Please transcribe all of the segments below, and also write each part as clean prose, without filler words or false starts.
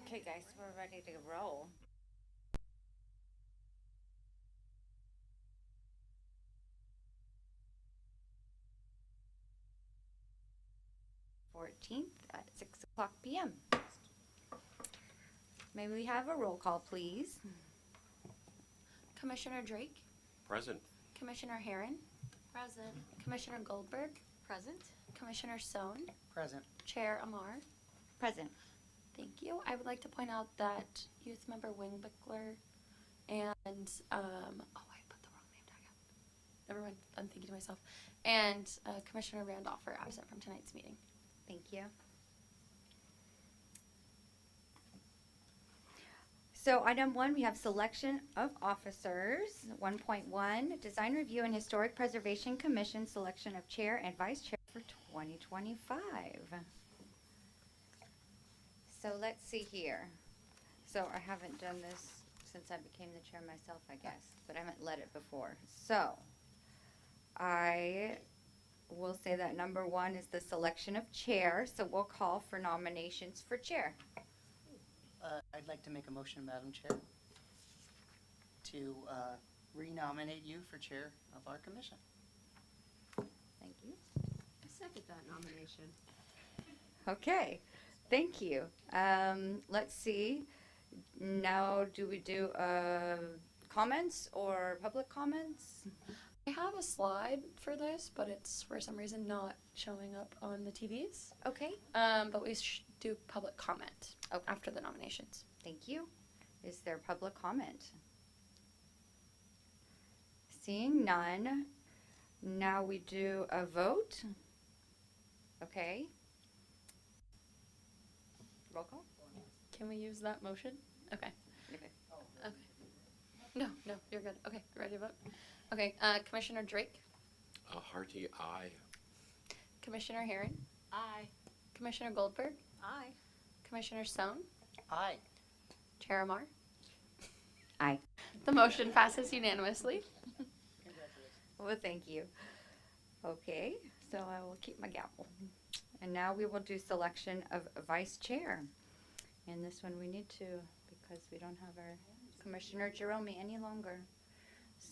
Okay, guys, we're ready to roll. At 6:00 p.m. May we have a roll call, please? Commissioner Drake, Present. Commissioner HAREN, Present. Commissioner GOLDBERG, Present. Commissioner SOHN, Present. Chair AMAR. Present. Thank you. I would like to point out that youth member WANGBICKLER and, I put the wrong name tag up. Never mind, I'm thinking to myself. And Commissioner Randolph are absent from tonight's meeting. Thank you. So item 1, we have selection of officers. 1.1, Design Review and Historic Preservation Commission selection of chair and vice chair for 2025. So let's see here. So I haven't done this since I became the chair myself, I guess, but I haven't led it before. So I will say that number 1 is the selection of chair. So we'll call for nominations for chair. I'd like to make a motion, Madam Chair, to renominate you for chair of our commission. Thank you. I second that nomination. Okay, thank you. Let's see. Now, do we do comments or public comments? I have a slide for this, but it's for some reason not showing up on the TVs. Okay, But we do public comment after the nominations. thank you. Is there public comment? Seeing none, now we do a vote. Okay. Roll call? Can we use that motion? Okay. Okay. Okay. No, you're good. Okay, ready to vote? Okay, Commissioner Drake, A hearty aye. Commissioner HAREN, Aye. Commissioner GOLDBERG, Aye. Commissioner SOHN, Aye. Chair AMAR. Aye. The motion passes unanimously. Well, thank you. Okay, so I will keep my gavel. And now we will do selection of vice chair. And this one we need to, because we don't have our Commissioner Jerome any longer.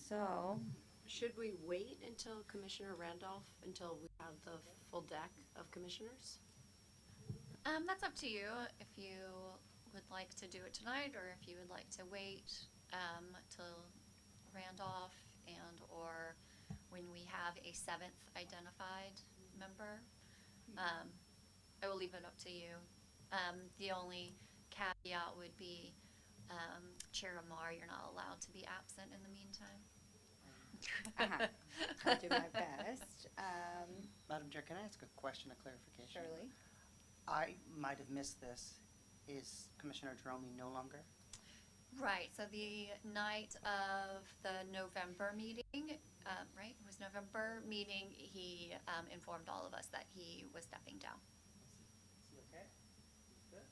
So, Should we wait until Commissioner Randolph, until we have the full deck of commissioners? That's up to you if you would like to do it tonight or if you would like to wait till Randolph and or when we have a 7th identified member. I will leave it up to you. The only caveat would be Chair AMAR, you're not allowed to be absent in the meantime. I'll do my best. Madam Chair, can I ask a question of clarification? Surely. I might have missed this. Is Commissioner Jerome no longer? Right, so the night of the November meeting, right, it was November meeting, he informed all of us that he was stepping down. Is he okay? Good?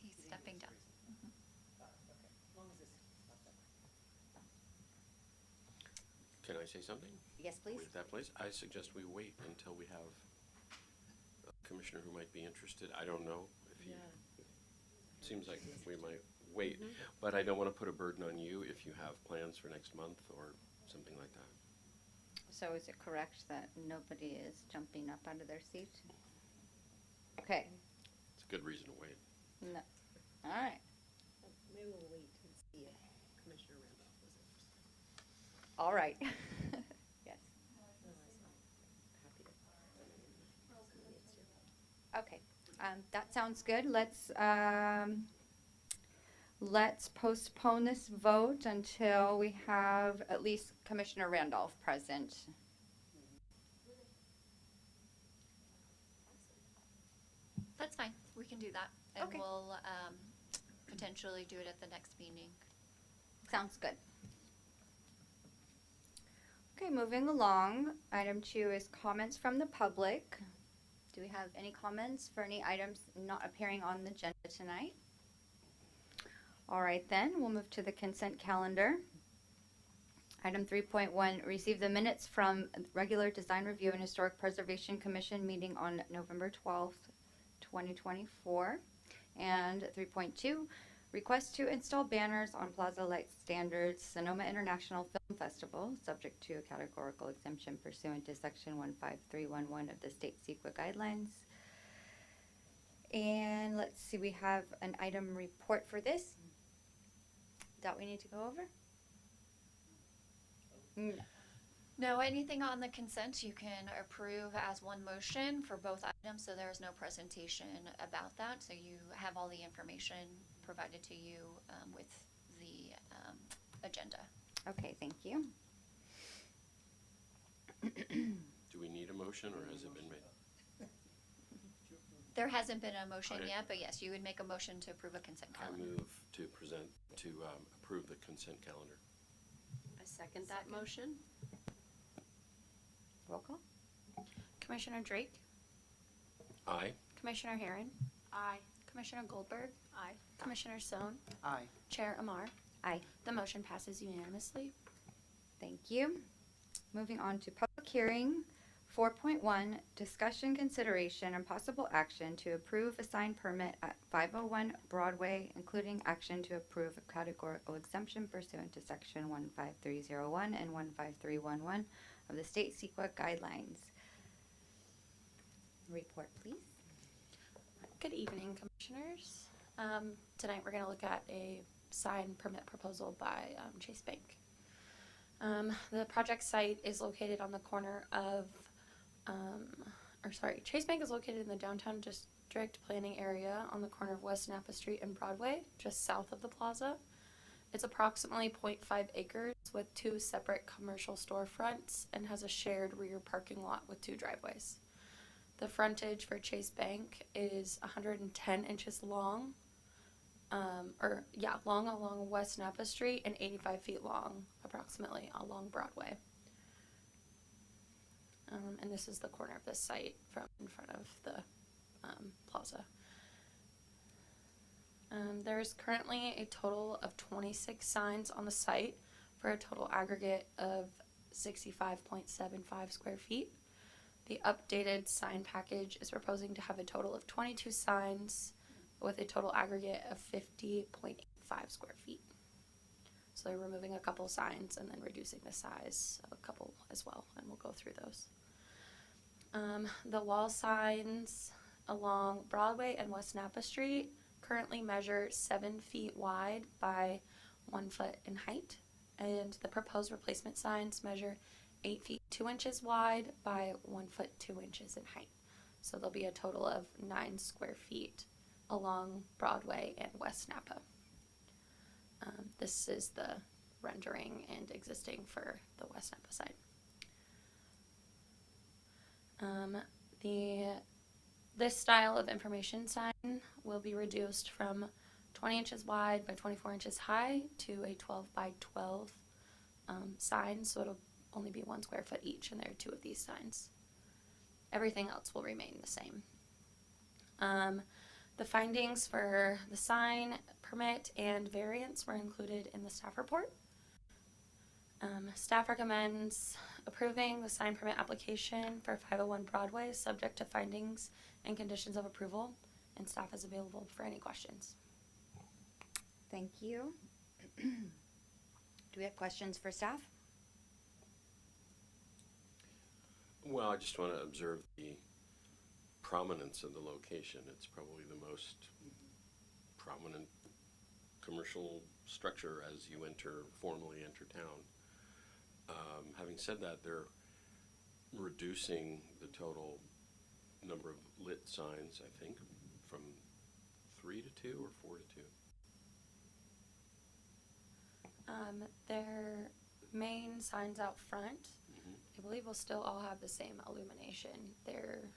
He's stepping down. Okay. As long as this is not that way. Can I say something? Yes, please. With that, please. I suggest we wait until we have a commissioner who might be interested. I don't know if he, seems like we might wait, but I don't want to put a burden on you if you have plans for next month or something like that. So is it correct that nobody is jumping up out of their seat? Okay. It's a good reason to wait. No. All right. Maybe we'll wait and see if Commissioner Randolph was interested. All right. Yes. Happy to. Okay. That sounds good. Let's postpone this vote until we have at least Commissioner Randolph present. That's fine, we can do that. And Okay. we'll potentially do it at the next meeting. Sounds good. Okay, moving along. Item 2 is comments from the public. Do we have any comments for any items not appearing on the agenda tonight? All right, then we'll move to the consent calendar. Item 3.1, receive the minutes from regular Design Review and Historic Preservation Commission meeting on November 12th, 2024. And 3.2, request to install banners on Plaza Light Standards Sonoma International Film Festival, subject to a categorical exemption pursuant to Section 15311 of the state CEQA guidelines. And let's see, we have an item report for this that we need to go over. No. No, anything on the consent you can approve as one motion for both items, so there's no presentation about that. So you have all the information provided to you with the agenda. Okay, thank you. Do we need a motion, or has it been made? There hasn't been a motion Okay. yet, but yes, you would make a motion to approve a consent I calendar. move to approve the consent calendar. I second that motion. Roll call. Commissioner Drake, Aye. Commissioner Haren, Aye. Commissioner Goldberg, Aye. Commissioner SOHN, Aye. Chair AMAR. Aye. The motion passes unanimously. Thank you. Moving on to public hearing. 4.1, discussion, consideration, and possible action to approve a sign permit at 501 Broadway, including action to approve a categorical exemption pursuant to Section 15301 and 15311 of the state CEQA guidelines. Report, please. Good evening, Commissioners. Tonight we're going to look at a sign permit proposal by Chase Bank. The project site is located on the corner of, Chase Bank is located in the downtown district planning area on the corner of West Napa Street and Broadway, just south of the plaza. It's approximately 0.5 acres with 2 separate commercial storefronts and has a shared rear parking lot with 2 driveways. The frontage for Chase Bank is 110 inches long, long along West Napa Street and 85 feet long, approximately, along Broadway. And this is the corner of this site from in front of the plaza. There's currently a total of 26 signs on the site for a total aggregate of 65.75 square feet. The updated sign package is proposing to have a total of 22 signs with a total aggregate of 50.85 square feet. So they're removing a couple signs and then reducing the size of a couple as well, and we'll go through those. The wall signs along Broadway and West Napa Street currently measure 7 feet wide by 1 foot in height, and the proposed replacement signs measure 8 feet 2 inches wide by 1 foot 2 inches in height. So there'll be a total of 9 square feet along Broadway and West Napa. This is the rendering and existing for the West Napa side. This style of information sign will be reduced from 20 inches wide by 24 inches high to a 12 by 12 sign, so it'll only be 1 square foot each, and there are 2 of these signs. Everything else will remain the same. The findings for the sign permit and variance were included in the staff report. Staff recommends approving the sign permit application for 501 Broadway subject to findings and conditions of approval, and staff is available for any questions. Thank you. Do we have questions for staff? Well, I just want to observe the prominence of the location. It's probably the most prominent commercial structure as you formally enter town. Having said that, they're reducing the total number of lit signs, I think, from 3 to 2 or 4 to 2. Their main signs out front, I believe, will still all have the same illumination. They're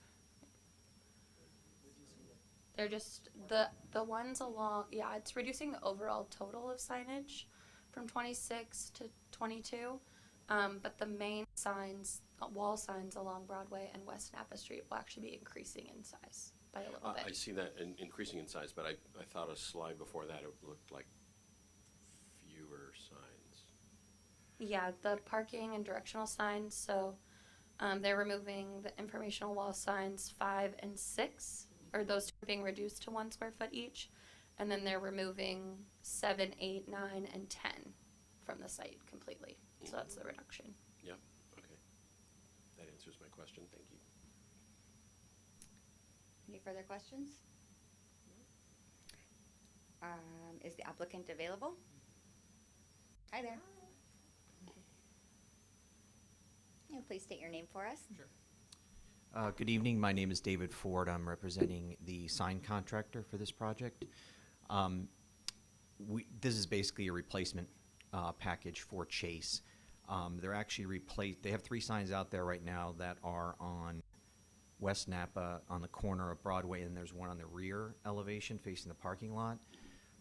just the ones along, it's reducing the overall total of signage from 26 to 22, but the main signs, wall signs along Broadway and West Napa Street will actually be increasing in size by a little bit. I see that increasing in size, but I thought a slide before that it looked like fewer signs. Yeah, the parking and directional signs, so they're removing the informational wall signs 5 and 6 or those two are being reduced to 1 square foot each. And then they're removing 7, 8, 9, and 10 from the site completely. So that's the reduction. Yep, okay. That answers my question, thank you. Any further questions? Is the applicant available? Hi there. Yeah, please state your name for us. Good evening. My name is David Ford. I'm representing the sign contractor for this project. This is basically a replacement package for Chase. They're actually they have 3 signs out there right now that are on West Napa on the corner of Broadway, and there's one on the rear elevation facing the parking lot.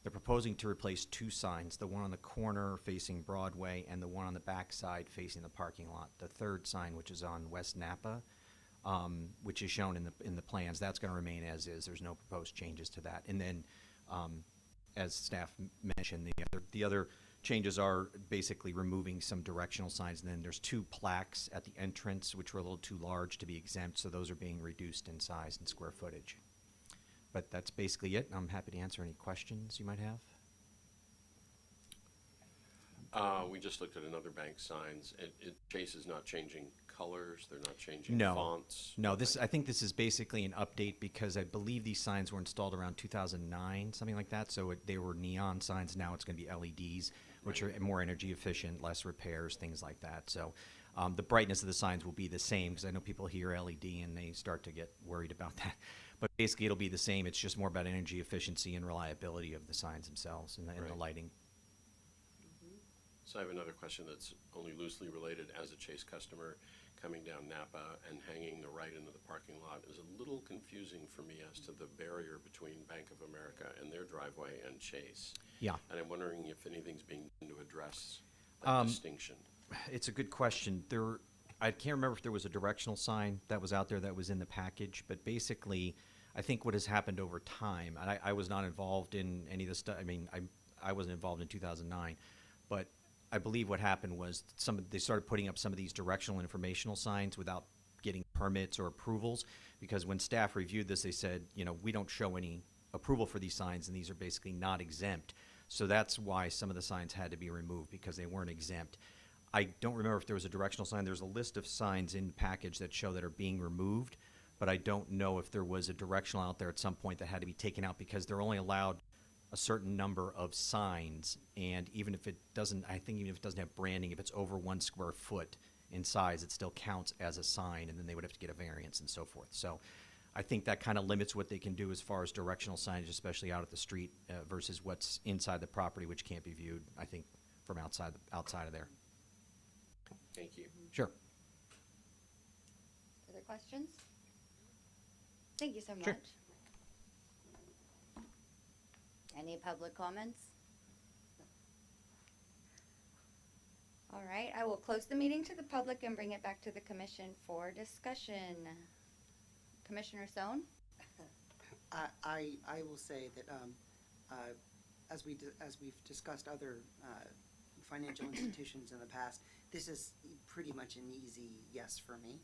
They're proposing to replace 2 signs, the one on the corner facing Broadway and the one on the back side facing the parking lot. The 3rd sign, which is on West Napa, which is shown in the plans, that's going to remain as is. There's no proposed changes to that. And then, as staff mentioned, the other changes are basically removing some directional signs, and then there's 2 plaques at the entrance, which were a little too large to be exempt, so those are being reduced in size and square footage. But that's basically it. I'm happy to answer any questions you might have. We just looked at another bank's signs. Chase is not changing colors, they're not changing No. fonts. No, I think this is basically an update because I believe these signs were installed around 2009, something like that. So they were neon signs. Now it's going to be LEDs, which are more energy efficient, less repairs, things like that. So the brightness of the signs will be the same because I know people hear LED and they start to get worried about that. But basically it'll be the same. It's just more about energy efficiency and reliability of the signs themselves and the Right. lighting. So I have another question that's only loosely related. As a Chase customer, coming down Napa and hanging the right into the parking lot is a little confusing for me as to the barrier between Bank of America and their driveway and Chase. Yeah. And I'm wondering if anything's being done to address that distinction. It's a good question. I can't remember if there was a directional sign that was out there that was in the package, but basically, I think what has happened over time, and I was not involved in any of this stuff. I mean, I wasn't involved in 2009, but I believe what happened was they started putting up some of these directional and informational signs without getting permits or approvals, because when staff reviewed this, they said, we don't show any approval for these signs, and these are basically not exempt. So that's why some of the signs had to be removed, because they weren't exempt. I don't remember if there was a directional sign. There's a list of signs in the package that show that are being removed, but I don't know if there was a directional out there at some point that had to be taken out, because they're only allowed a certain number of signs, and even if it doesn't, I think even if it doesn't have branding, if it's over 1 square foot in size, it still counts as a sign, and then they would have to get a variance and so forth. So I think that kind of limits what they can do as far as directional signage, especially out at the street, versus what's inside the property, which can't be viewed, I think, from outside of there. Thank you. Sure. Other questions? Thank you so much. Sure. Any public comments? All right, I will close the meeting to the public and bring it back to the commission for discussion. Commissioner Sohn? I will say that as we've discussed other financial institutions in the past, this is pretty much an easy yes for me.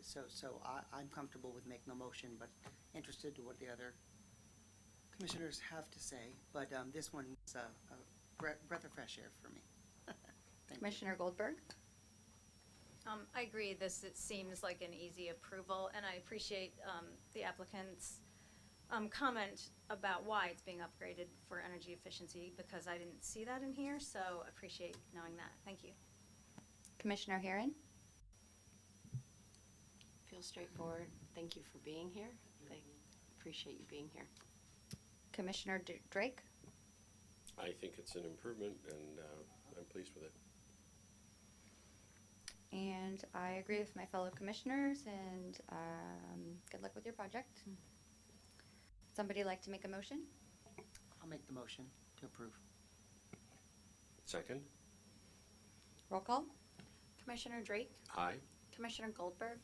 So I'm comfortable with making a motion, but interested to what the other commissioners have to say. But this one is a breath of fresh air for me. Thank you. Commissioner Goldberg? I agree, it seems like an easy approval, and I appreciate the applicant's comment about why it's being upgraded for energy efficiency, because I didn't see that in here, so appreciate knowing that. Thank you. Commissioner Heron? Feels straightforward. Thank you for being here. I appreciate you being here. Commissioner Drake? I think it's an improvement, and I'm pleased with it. And I agree with my fellow commissioners, and good luck with your project. Somebody like to make a motion? I'll make the motion to approve. Second? Roll call? Commissioner Drake, Aye. Commissioner Goldberg,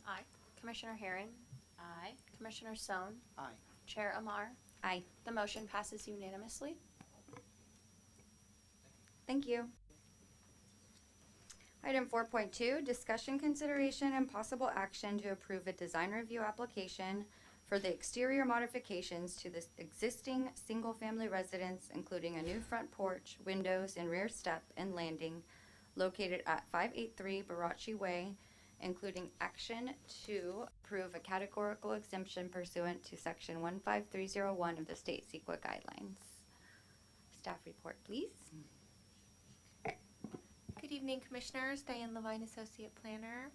Aye. Commissioner Herron, Aye. Commissioner Sohn, Aye. Chair Amar. Aye. The motion passes unanimously. Thank you. Item 4.2, discussion, consideration, and possible action to approve a design review application for the exterior modifications to this existing single-family residence, including a new front porch, windows, and rear step and landing located at 583 Barachi Way, including action to approve a categorical exemption pursuant to section 15301 of the state CEQA guidelines. Staff report, please. Good evening, Commissioners. Diane Levine, Associate Planner.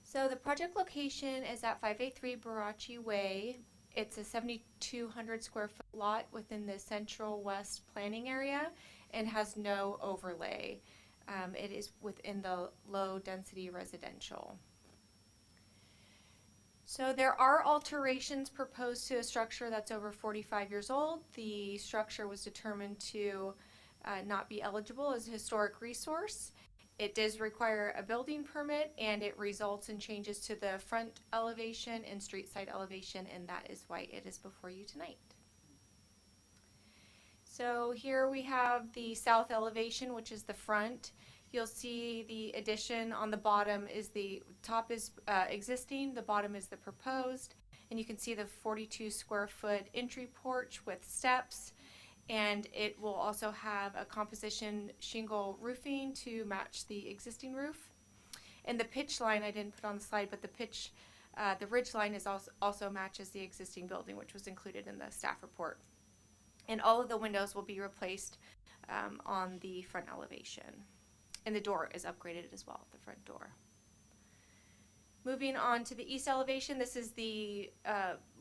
So the project location is at 583 Barachi Way. It's a 7,200 square foot lot within the Central West planning area and has no overlay. It is within the low density residential. So there are alterations proposed to a structure that's over 45 years old. The structure was determined to not be eligible as a historic resource. It does require a building permit, and it results in changes to the front elevation and street side elevation, and that is why it is before you tonight. So here we have the south elevation, which is the front. You'll see the addition on the bottom is the top is existing, the bottom is the proposed, and you can see the 42 square foot entry porch with steps, and it will also have a composition shingle roofing to match the existing roof. And the pitch line I didn't put on the slide, but the ridge line is also matches the existing building, which was included in the staff report. And all of the windows will be replaced on the front elevation. And the door is upgraded as well, the front door. Moving on to the east elevation, this is the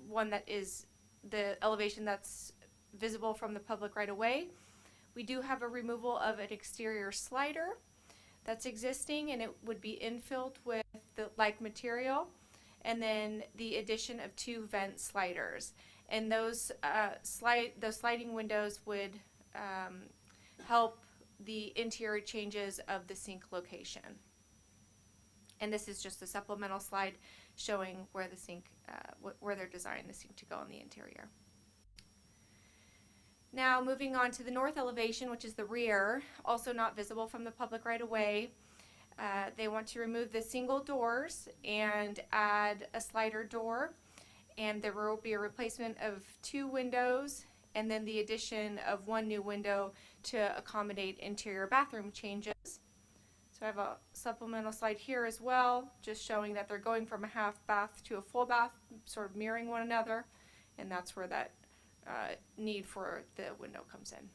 one that is the elevation that's visible from the public right away. We do have a removal of an exterior slider that's existing, and it would be infilled with the like material, and then the addition of 2 vent sliders. And those sliding windows would help the interior changes of the sink location. And this is just a supplemental slide showing where the sink, where they're designing the sink to go in the interior. Now moving on to the north elevation, which is the rear, also not visible from the public right away. They want to remove the single doors and add a slider door, and there will be a replacement of 2 windows and then the addition of 1 new window to accommodate interior bathroom changes. So I have a supplemental slide here as well, just showing that they're going from a half bath to a full bath, sort of mirroring one another, and that's where that need for the window comes in.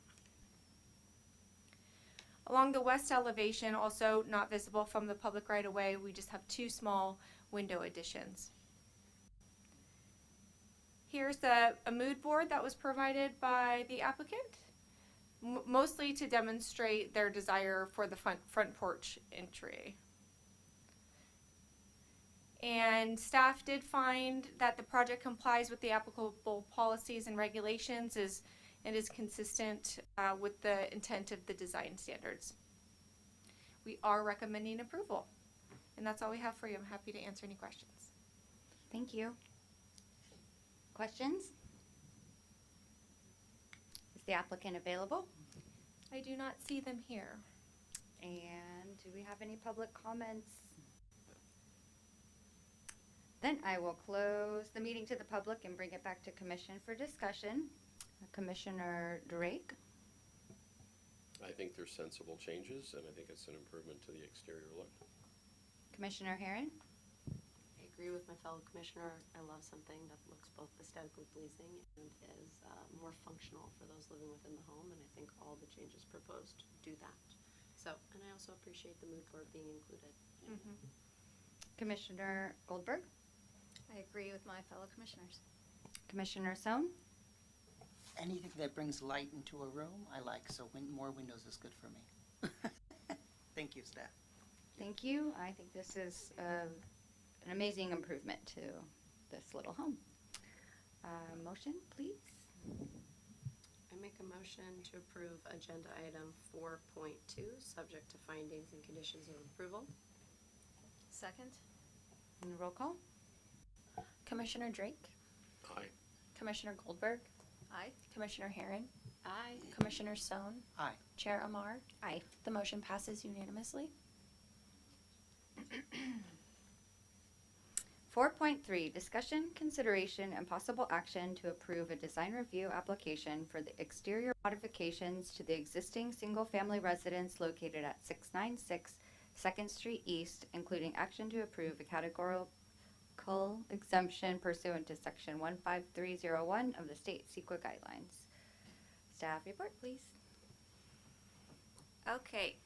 Along the west elevation, also not visible from the public right away, we just have 2 small window additions. Here's a mood board that was provided by the applicant, mostly to demonstrate their desire for the front porch entry. And staff did find that the project complies with the applicable policies and regulations and is consistent with the intent of the design standards. We are recommending approval. And that's all we have for you. I'm happy to answer any questions. Thank you. Questions? Is the applicant available? I do not see them here. And do we have any public comments? Then I will close the meeting to the public and bring it back to commission for discussion. Commissioner Drake. I think they're sensible changes, and I think it's an improvement to the exterior look. Commissioner Herron. I agree with my fellow commissioner. I love something that looks both aesthetically pleasing and is more functional for those living within the home, and I think all the changes proposed do that. So, and I also appreciate the mood board being included. Commissioner Goldberg. I agree with my fellow commissioners. Commissioner SOHN. Anything that brings light into a room, I like, so more windows is good for me. Thank you, staff. Thank you. I think this is an amazing improvement to this little home. Motion, please. I make a motion to approve agenda item 4.2, subject to findings and conditions of approval. Second? And roll call. Commissioner Drake, Aye. Commissioner Goldberg, Aye. Commissioner Herron, Aye. Commissioner SOHN, Aye. Chair AMAR. Aye. The motion passes unanimously. 4.3, discussion, consideration, and possible action to approve a design review application for the exterior modifications to the existing single-family residence located at 696 2nd Street East, including action to approve a categorical exemption pursuant to Section 15301 of the state CEQA guidelines. Staff report, please. Okay.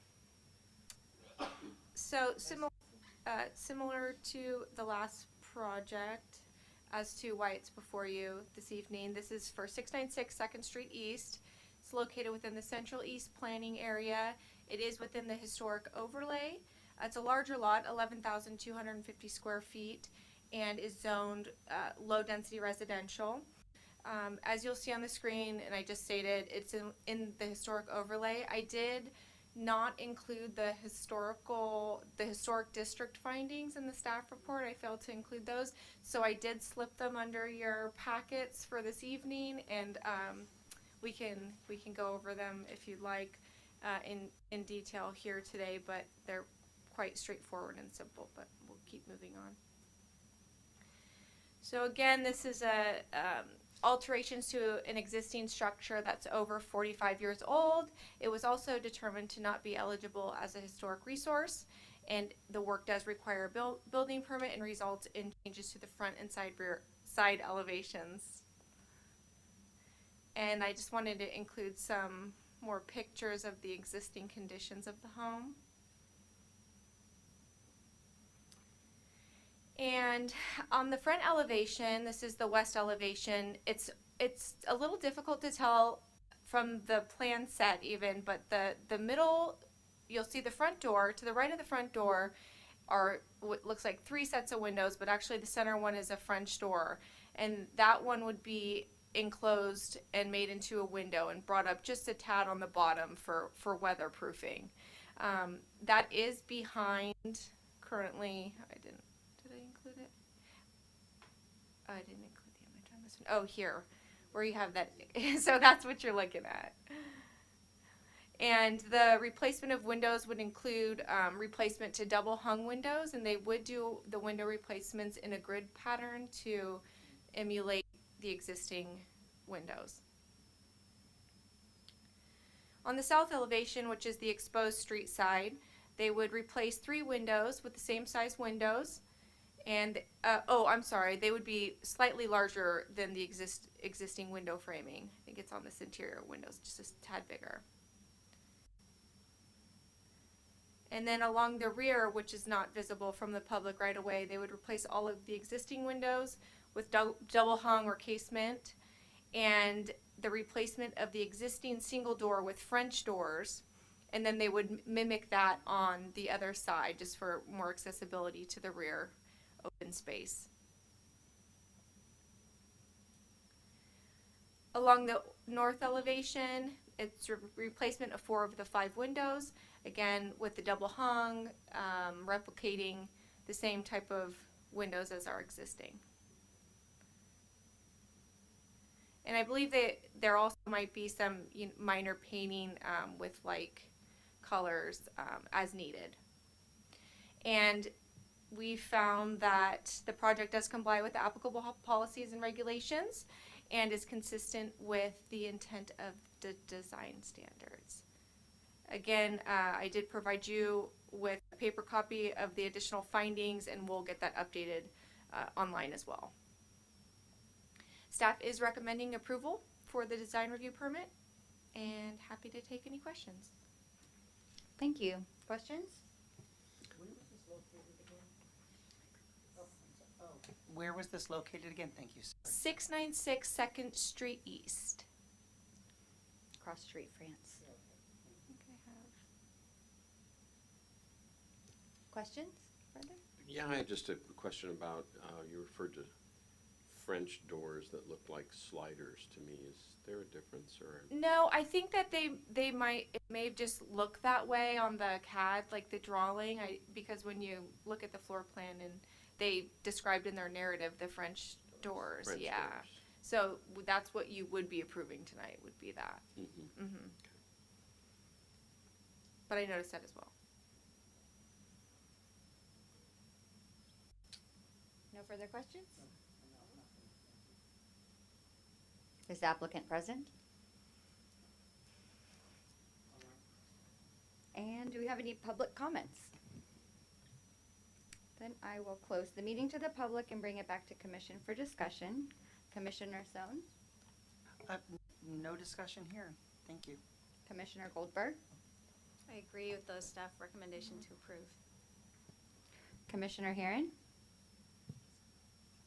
So similar to the last project as to why it's before you this evening, this is for 696 2nd Street East. It's located within the Central East Planning Area. It is within the historic overlay. It's a larger lot, 11,250 square feet, and is zoned low-density residential. As you'll see on the screen, and I just stated, it's in the historic overlay. I did not include the historic district findings in the staff report. I failed to include those, so I did slip them under your packets for this evening, and we can go over them if you'd like in detail here today, but they're quite straightforward and simple, but we'll keep moving on. So again, this is alterations to an existing structure that's over 45 years old. It was also determined to not be eligible as a historic resource, and the work does require a building permit and results in changes to the front and side elevations. And I just wanted to include some more pictures of the existing conditions of the home. And on the front elevation, this is the west elevation, it's a little difficult to tell from the plan set even, but the middle, you'll see the front door. To the right of the front door are what looks like 3 sets of windows, but actually the center one is a French door. And that one would be enclosed and made into a window and brought up just a tad on the bottom for weatherproofing. That is behind currently, did I include it? I didn't include the image on this one. Oh, here, where you have that. So that's what you're looking at. And the replacement of windows would include replacement to double hung windows, and they would do the window replacements in a grid pattern to emulate the existing windows. On the south elevation, which is the exposed street side, they would replace 3 windows with the same size windows. And, I'm sorry, they would be slightly larger than the existing window framing. I think it's on this interior windows, just a tad bigger. And then along the rear, which is not visible from the public right away, they would replace all of the existing windows with double hung or casement, and the replacement of the existing single door with French doors, and then they would mimic that on the other side just for more accessibility to the rear open space. Along the north elevation, it's a replacement of 4 of the 5 windows, again with the double hung, replicating the same type of windows as our existing. And I believe that there also might be some minor painting with like colors as needed. And we found that the project does comply with the applicable policies and regulations and is consistent with the intent of the design standards. Again, I did provide you with a paper copy of the additional findings, and we'll get that updated online as well. Staff is recommending approval for the design review permit, and happy to take any questions. Thank you. Questions? Where was this located again? Thank you, sir. 696 2nd Street East. Cross Street, France. Questions further? Yeah, I had just a question about, you referred to French doors that look like sliders to me. Is there a difference, or? No, I think that they might, it may just look that way on the CAD, like the drawing, because when you look at the floor plan and they described in their narrative the French doors, French yeah. doors. So that's what you would be approving tonight, would be that. Mhm. Mm-hmm. But I noticed that as well. No further questions? Is the applicant present? And do we have any public comments? Then I will close the meeting to the public and bring it back to commission for discussion. Commissioner Sohn, No discussion here. Thank you. Commissioner Goldberg, I agree with the staff recommendation to approve. Commissioner Haren,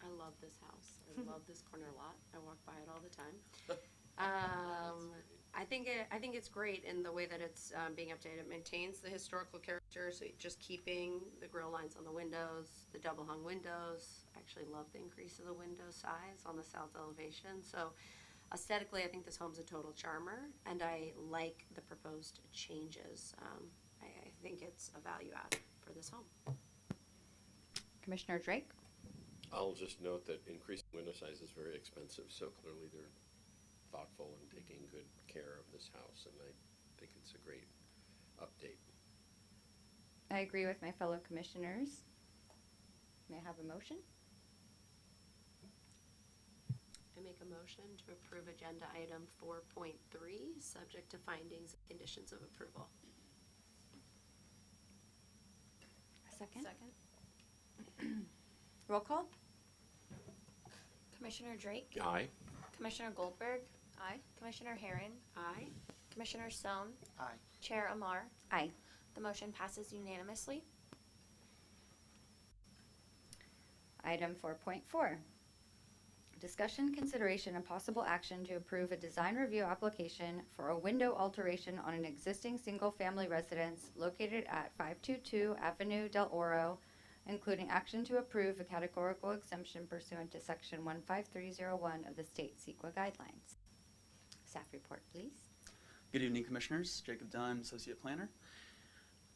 I love this house. I love this corner lot. I walk by it all the time. I think it's great in the way that it's being updated. It maintains the historical character, so just keeping the grill lines on the windows, the double hung windows. I actually love the increase of the window size on the south elevation. So aesthetically, I think this home's a total charmer, and I like the proposed changes. I think it's a value add for this home. Commissioner Drake, I'll just note that increasing window size is very expensive, so clearly they're thoughtful and taking good care of this house, and I think it's a great update. I agree with my fellow commissioners. May I have a motion? I make a motion to approve agenda item 4.3, subject to findings and conditions of approval. A second? Second. Roll call? Commissioner Drake, Aye. Commissioner Goldberg, Aye. Commissioner Herron, Aye. Commissioner Sohn, Aye. Chair Amar. Aye. The motion passes unanimously. Item 4.4. Discussion, consideration, and possible action to approve a design review application for a window alteration on an existing single-family residence located at 522 Avenue Del Oro, including action to approve a categorical exemption pursuant to Section 15301 of the state CEQA guidelines. Staff report, please. Good evening, Commissioners. Jacob Dunn, Associate Planner.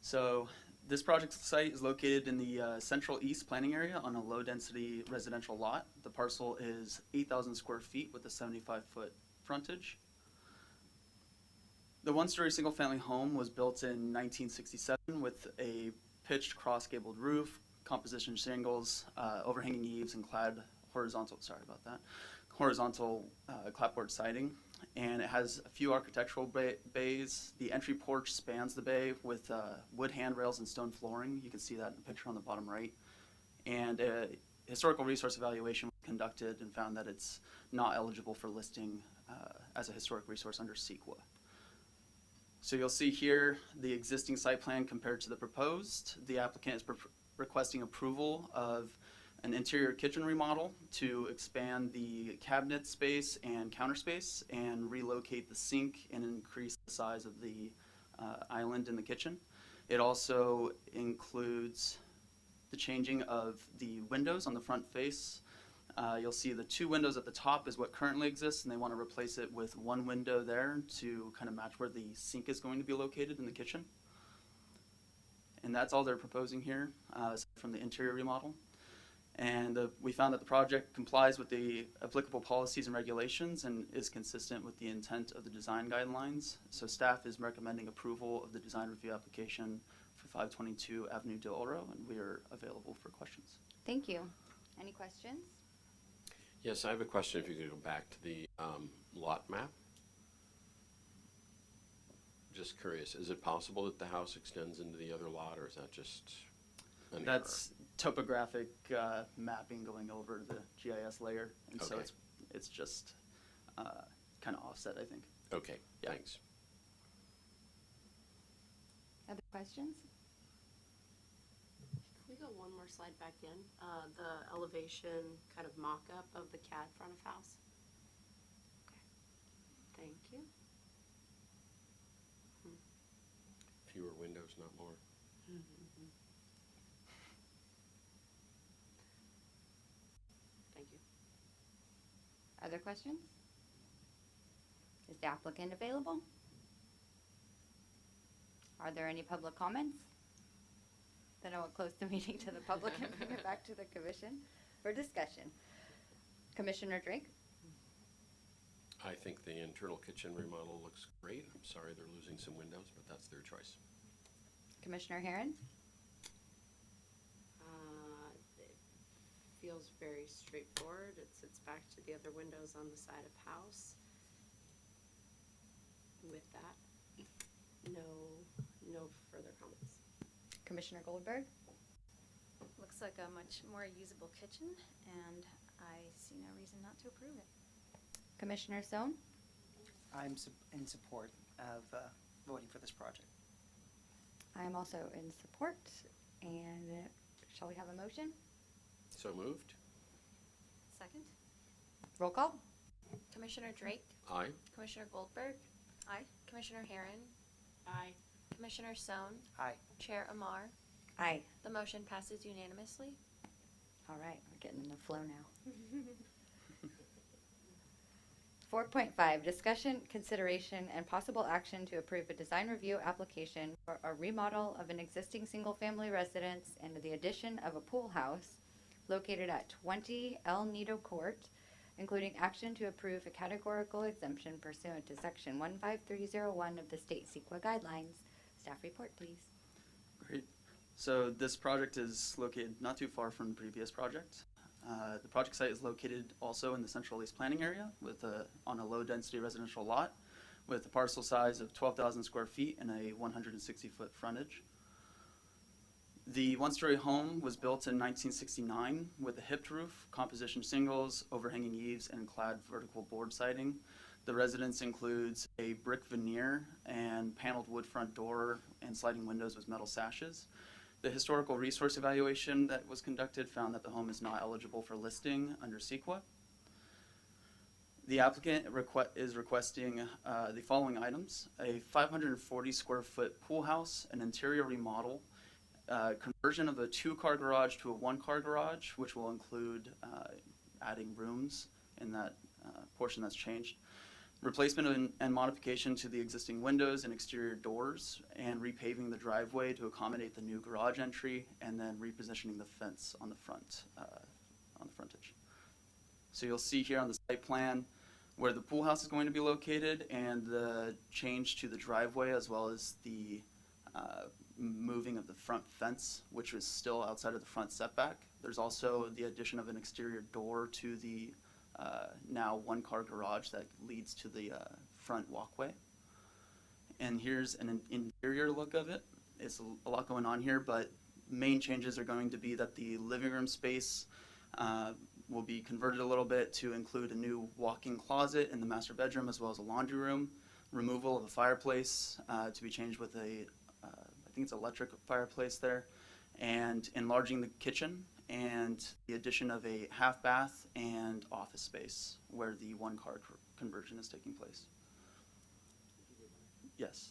So this project site is located in the Central East planning area on a low-density residential lot. The parcel is 8,000 square feet with a 75-foot frontage. The one-story single-family home was built in 1967 with a pitched cross-gabled roof, composition shingles, overhanging eaves, and horizontal clapboard siding. And it has a few architectural bays. The entry porch spans the bay with wood handrails and stone flooring. You can see that in the picture on the bottom right. And a historical resource evaluation was conducted and found that it's not eligible for listing as a historic resource under CEQA. So you'll see here the existing site plan compared to the proposed. The applicant is requesting approval of an interior kitchen remodel to expand the cabinet space and counter space and relocate the sink and increase the size of the island in the kitchen. It also includes the changing of the windows on the front face. You'll see the two windows at the top is what currently exists, and they want to replace it with one window there to kind of match where the sink is going to be located in the kitchen. And that's all they're proposing here from the interior remodel. And we found that the project complies with the applicable policies and regulations and is consistent with the intent of the design guidelines. So staff is recommending approval of the design review application for 522 Avenue Del Oro, and we are available for questions. Thank you. Any questions? Yes, I have a question if you could go back to the lot map. Just curious, is it possible that the house extends into the other lot, or is that just an error? That's topographic mapping going over the GIS layer, and so Okay. it's just kind of offset, I think. Okay, Yeah. thanks. Other questions? Can we go one more slide back in? The elevation kind of mock-up of the CAD front of house. Okay. Thank you. Fewer windows, not more. Thank you. Other questions? Is the applicant available? Are there any public comments? Then I will close the meeting to the public and bring it back to the commission for discussion. Commissioner Drake, I think the internal kitchen remodel looks great. I'm sorry they're losing some windows, but that's their choice. Commissioner Herron? It feels very straightforward. It's back to the other windows on the side of house. With that, no further comments. Commissioner Goldberg? Looks like a much more usable kitchen, and I see no reason not to approve it. Commissioner Sohn? I'm in support of voting for this project. I am also in support, and shall we have a motion? So moved? Second? Roll call? Commissioner Drake, Aye. Commissioner Goldberg, Aye. Commissioner Herron, Aye. Commissioner Sohn, Aye. Chair Amar. Aye. The motion passes unanimously. All right, we're getting in the flow now. 4.5, discussion, consideration, and possible action to approve a design review application for a remodel of an existing single-family residence and the addition of a pool house located at 20 El Nido Court, including action to approve a categorical exemption pursuant to section 15301 of the state CEQA guidelines. Staff report, please. Great. So this project is located not too far from the previous project. The project site is located also in the central east planning area on a low-density residential lot with a parcel size of 12,000 square feet and a 160-foot frontage. The one-story home was built in 1969 with a hipped roof, composition shingles, overhanging eaves, and clad vertical board siding. The residence includes a brick veneer and paneled wood front door and sliding windows with metal sashes. The historical resource evaluation that was conducted found that the home is not eligible for listing under CEQA. The applicant is requesting the following items: a 540 square foot pool house, an interior remodel, conversion of a 2-car garage to a 1-car garage, which will include adding rooms in that portion that's changed, replacement and modification to the existing windows and exterior doors, and repaving the driveway to accommodate the new garage entry, and then repositioning the fence on the front, on the frontage. So you'll see here on the site plan where the pool house is going to be located and the change to the driveway, as well as the moving of the front fence, which is still outside of the front setback. There's also the addition of an exterior door to the now 1-car garage that leads to the front walkway. And here's an interior look of it. It's a lot going on here, but main changes are going to be that the living room space will be converted a little bit to include a new walk-in closet in the master bedroom, as well as a laundry room, removal of a fireplace to be changed with a, I think it's electric fireplace there, and enlarging the kitchen, and the addition of a half bath and office space where the 1-car conversion is taking place. Yes.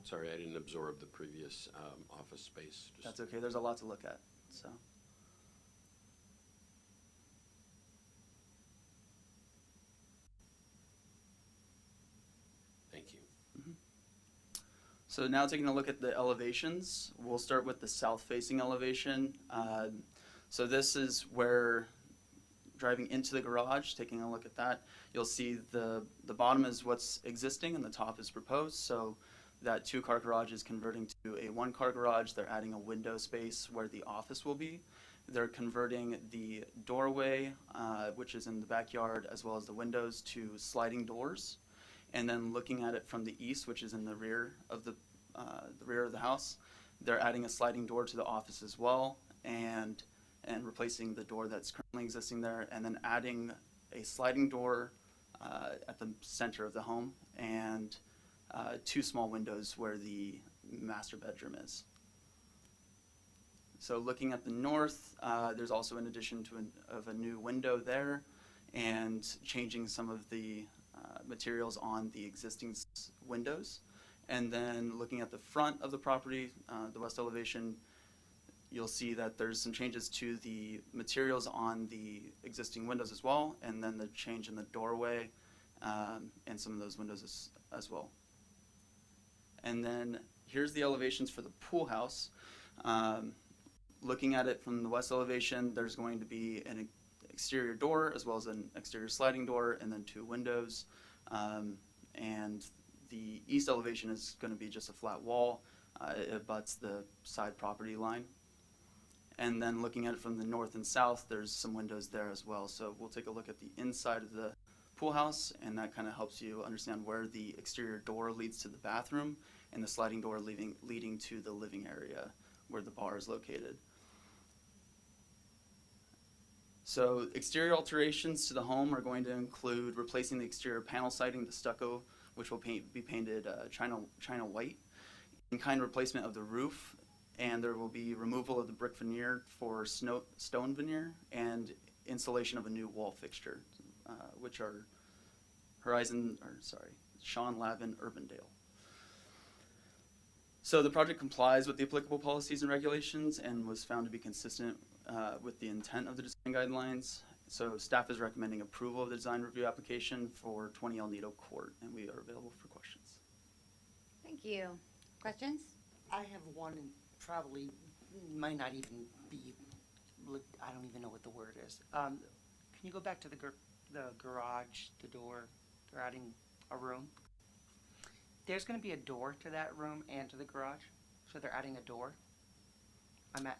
Sorry, I didn't absorb the previous office space. That's okay. There's a lot to look at. So. Thank you. So now taking a look at the elevations, we'll start with the south-facing elevation. So this is where, driving into the garage, taking a look at that, you'll see the bottom is what's existing and the top is proposed. So that 2-car garage is converting to a 1-car garage. They're adding a window space where the office will be. They're converting the doorway, which is in the backyard, as well as the windows, to sliding doors. And then looking at it from the east, which is in the rear of the rear of the house, they're adding a sliding door to the office as well, and replacing the door that's currently existing there, and then adding a sliding door at the center of the home, and 2 small windows where the master bedroom is. So looking at the north, there's also an addition to a new window there, and changing some of the materials on the existing windows. And then looking at the front of the property, the west elevation, you'll see that there's some changes to the materials on the existing windows as well, and then the change in the doorway and some of those windows as well. And then here's the elevations for the pool house. Looking at it from the west elevation, there's going to be an exterior door as well as an exterior sliding door and then 2 windows. And the east elevation is going to be just a flat wall. It abuts the side property line. And then looking at it from the north and south, there's some windows there as well. So we'll take a look at the inside of the pool house, and that kind of helps you understand where the exterior door leads to the bathroom and the sliding door leading to the living area where the bar is located. So exterior alterations to the home are going to include replacing the exterior panel siding, the stucco, which will be painted China white, in-kind replacement of the roof, and there will be removal of the brick veneer for stone veneer and installation of a new wall fixture, which are Sean Lavin Urbandale. So the project complies with the applicable policies and regulations and was found to be consistent with the intent of the design guidelines. So staff is recommending approval of the design review application for 20 El Nido Court, and we are available for questions. Thank you. Questions? I have one, and probably might not even be, I don't even know what the word is. Can you go back to the garage, the door? They're adding a room. There's going to be a door to that room and to the garage, so they're adding a door. That's my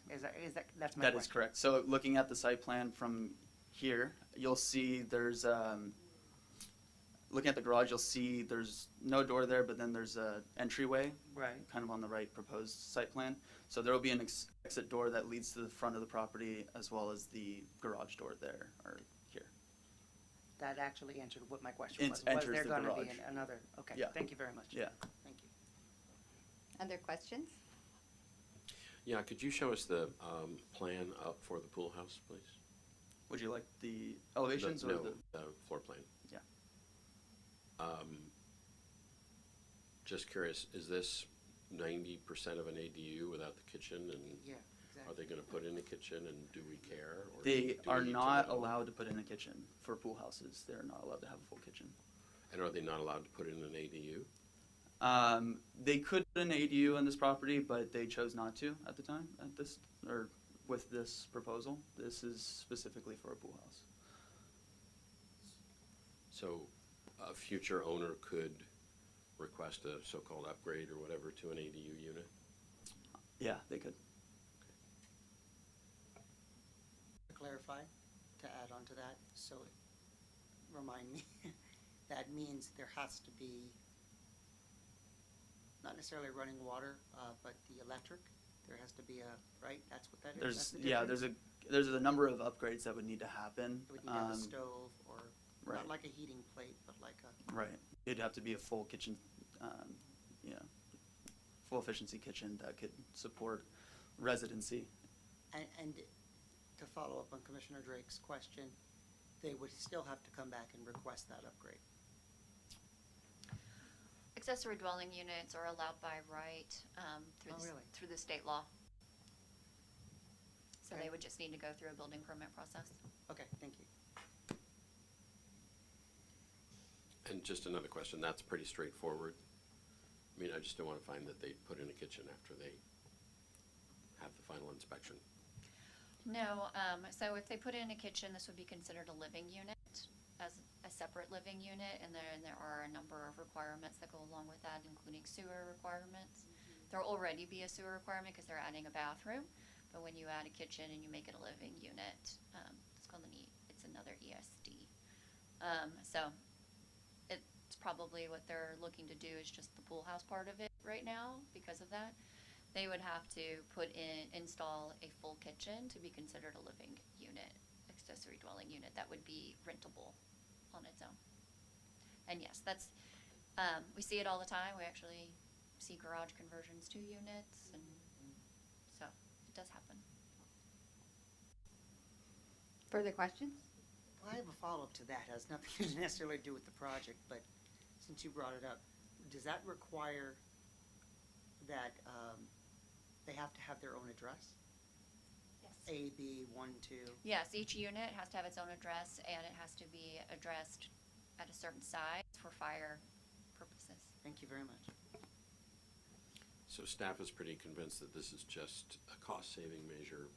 That question. is correct. So looking at the site plan from here, you'll see there's, looking at the garage, you'll see there's no door there, but then there's a entryway, Right. kind of on the right proposed site plan. So there will be an exit door that leads to the front of the property as well as the garage door there, or here. That actually answered what my question was. Enters Was there the going to be garage. another? Okay. Yeah. Thank you very much. Yeah. Thank you. Other questions? Yeah, could you show us the plan up for the pool house, please? Would you like the elevations or No, the? the floor plan. Yeah. Just curious, is this 90% of an ADU without the kitchen, and Yeah, are exactly. they gonna put in a kitchen, and do we care? Or They do we are need to not know? allowed to put in a kitchen for pool houses. They're not allowed to have a full kitchen. And are they not allowed to put in an ADU? They could put an ADU on this property, but they chose not to at the time, with this proposal. This is specifically for a pool house. So a future owner could request a so-called upgrade or whatever to an ADU unit? Yeah, they could. To clarify, to add on to that, so remind me, that means there has to be not necessarily running water, but the electric. There has to be right? That's what that is. That's the difference? There's a number of upgrades that would need to happen. It would need to have a stove or right. not like a heating plate, but like a. Right. It'd have to be a full kitchen, full efficiency kitchen that could support residency. And to follow up on Commissioner Drake's question, they would still have to come back and request that upgrade. Accessory dwelling units are allowed by right Really? through the state law. So Okay. they would just need to go through a building permit process. Okay, thank you. And just another question, that's pretty straightforward. I mean, I just don't want to find that they put in a kitchen after they have the final inspection. No, so if they put in a kitchen, this would be considered a living unit, as a separate living unit, and then there are a number of requirements that go along with that, including sewer requirements. There'll already be a sewer requirement because they're adding a bathroom, but when you add a kitchen and you make it a living unit, it's another ESD. So it's probably what they're looking to do is just the pool house part of it right now because of that. They would have to install a full kitchen to be considered a living unit, accessory dwelling unit that would be rentable on its own. And yes, that's, we see it all the time. We actually see garage conversions to units, and so it does happen. Further questions? Well, I have a follow-up to that. It has nothing to necessarily do with the project, but since you brought it up, does that require that they have to have their own address? Yes. A, B, 1, 2? Yes, each unit has to have its own address, and it has to be addressed at a certain size for fire purposes. Thank you very much. So staff is pretty convinced that this is just a cost-saving measure.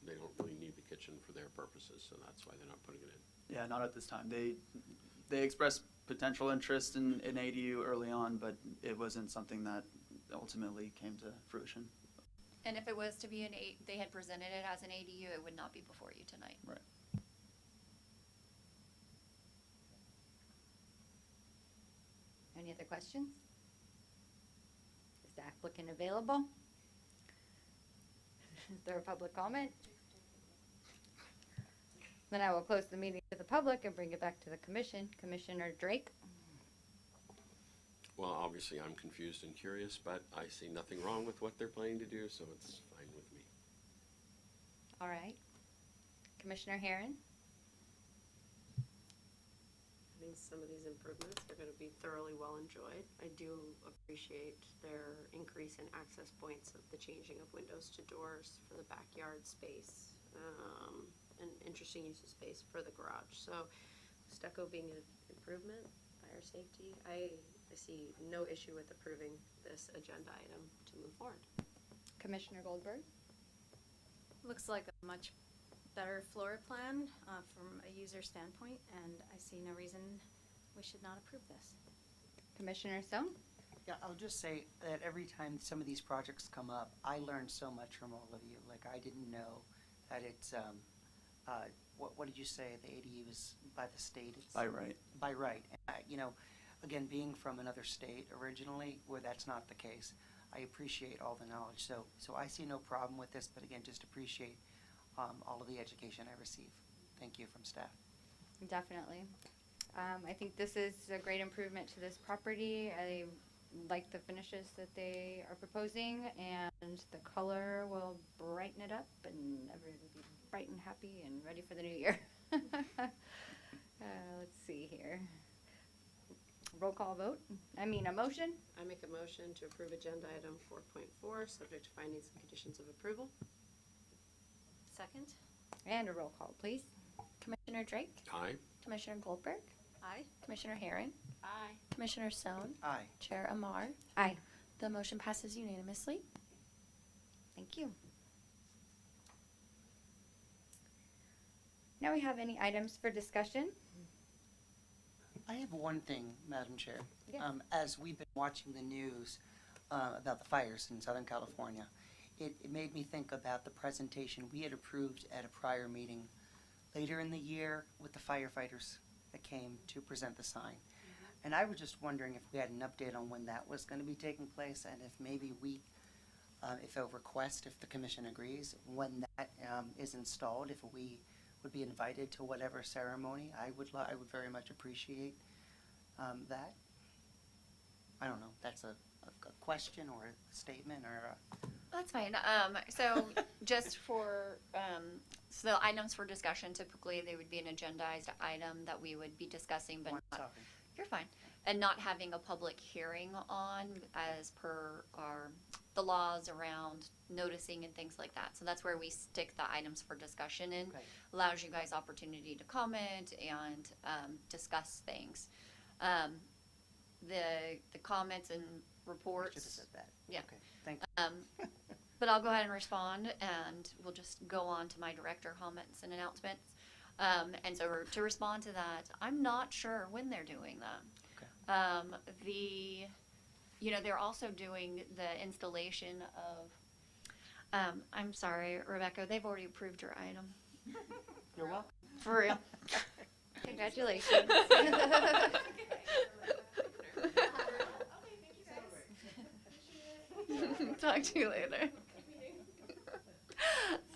They don't really need the kitchen. exemption for their purposes, so that's why they're not putting it in. Yeah, not at this time. They expressed potential interest in ADU early on, but it wasn't something that ultimately came to fruition. And if it was to be they had presented it as an ADU, it would not be before you tonight. Right. Any other questions? Is the applicant available? Is there a public comment? Then I will close the meeting to the public and bring it back to the commission. Commissioner Drake? Well, obviously, I'm confused and curious, but I see nothing wrong with what they're planning to do, so it's fine with me. All right. Commissioner Herron? I think some of these improvements are going to be thoroughly well enjoyed. I do appreciate their increase in access points of the changing of windows to doors for the backyard space, and interesting use of space for the garage. So stucco being an improvement, fire safety, I see no issue with approving this agenda item to move forward. Commissioner Goldberg? Looks like a much better floor plan from a user standpoint, and I see no reason we should not approve this. Commissioner Sohn? Yeah, I'll just say that every time some of these projects come up, I learn so much from all of you. Like, I didn't know that it's, what did you say? The ADU is by the state? It's By right. By right. And you know, again, being from another state originally, where that's not the case, I appreciate all the knowledge. So I see no problem with this, but again, just appreciate all of the education I receive. Thank you from staff. Definitely. I think this is a great improvement to this property. I like the finishes that they are proposing, and the color will brighten it up, and everyone will be bright and happy and ready for the new year. Let's see here. Roll call vote. A motion. I make a motion to approve agenda item 4.4, subject to findings and conditions of approval. Second? And a roll call, please. Commissioner Drake, Aye? Commissioner Goldberg, Aye. Commissioner Herron, Aye. Commissioner Sohn, Aye. Chair Amar. Aye. The motion passes unanimously. Thank you. Now we have any items for discussion? I have one thing, Madam Chair. Yes. As we've been watching the news about the fires in Southern California, it made me think about the presentation we had approved at a prior meeting later in the year with the firefighters that came to present the sign. And I was just wondering if we had an update on when that was going to be taking place, and if maybe we, if a request, if the commission agrees, when that is installed, if we would be invited to whatever ceremony. I would very much appreciate that. I don't know, that's a question or a statement or a... That's fine. So just for, so items for discussion, typically they would be an agendized item that we would be discussing, but One not, topic. you're fine. And not having a public hearing on as per the laws around noticing and things like that. So that's where we stick the items for discussion in. Okay. Allows you guys opportunity to comment and discuss things. The comments and I reports. should have said that. Yeah. Okay, thank you. But I'll go ahead and respond, and we'll just go on to my director comments and announcements. And so to respond to that, I'm not sure when they're doing that. Okay. They're also doing the installation of, I'm sorry, Rebecca, they've already approved your item. You're welcome. For real. Congratulations. Talk to you later.